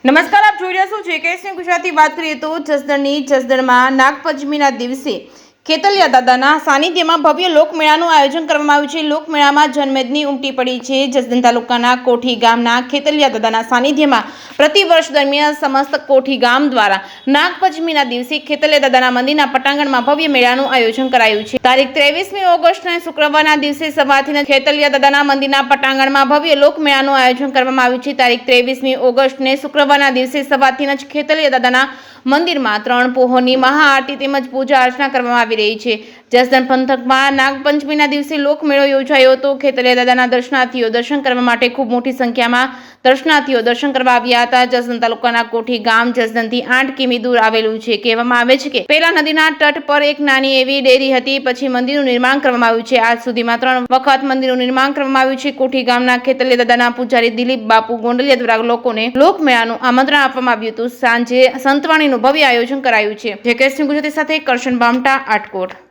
નમસ્કાર, આપ જોઈ રહ્યા છો જેકેએસની ગુજરાતી. વાત કરીએ તો જસદણની જસદણમાં નાગપંચમીના દિવસે ખેતલિયા દાદાના સાનિધ્યમાં ભવ્ય લોકમેળાનું આયોજન કરવામાં આવ્યું છે. લોકમેળામાં જનમેદની ઉમટી પડી છે. જસદણ તાલુકાના કોઠી ગામના ખેતલિયા દાદાના સાનિધ્યમાં પ્રતિવર્ષ દરમિયાન સમસ્ત કોઠી ગામ દ્વારા નાગપંચમીના દિવસે ખેતલિયા દાદાના મંદિરના પટાંગણમાં ભવ્ય મેળાનું આયોજન કરાયું છે. તારીખ 23મી ઓગસ્ટના શુક્રવારના દિવસે સવારથી ખેતલિયા દાદાના મંદિરના પટાંગણમાં ભવ્ય લોકમેળાનું આયોજન કરવામાં આવ્યું છે. તારીખ 23મી ઓગસ્ટને શુક્રવારના દિવસે સવારથી જ ખેતલિયા દાદાના મંદિરમાં 3 પહોરની મહાઆરતી તેમજ પૂજા અર્ચના કરવામાં આવી રહી છે. જસદણ પંથકમાં નાગપંચમીના દિવસે લોકમેળો યોજાયો હતો. ખેતલિયા દાદાના દર્શનાર્થીઓ દર્શન કરવા માટે ખૂબ મોટી સંખ્યામાં દર્શનાર્થીઓ દર્શન કરવા આવ્યા હતા. જસદણ તાલુકાના કોઠી ગામ જસદણથી 8 કિમી દૂર આવેલું છે. કહેવામાં આવે છે કે પહેલા નદીના તટ પર એક નાની એવી ડેરી હતી, પછી મંદિરનું નિર્માણ કરવામાં આવ્યું છે. આજ સુધીમાં 3 વખત મંદિરનું નિર્માણ કરવામાં આવ્યું છે. કોઠી ગામના ખેતલિયા દાદાના પૂજારી દિલીપ બાપુ ગોંડલિયા દ્વારા લોકોને લોકમેળાનું આમંત્રણ આપવામાં આવ્યું હતું. સાંજે સંતવાણીનું ભવ્ય આયોજન કરાયું છે. જેકેએસની ગુજરાતી સાથે કરશન બામટા, આટકોટ.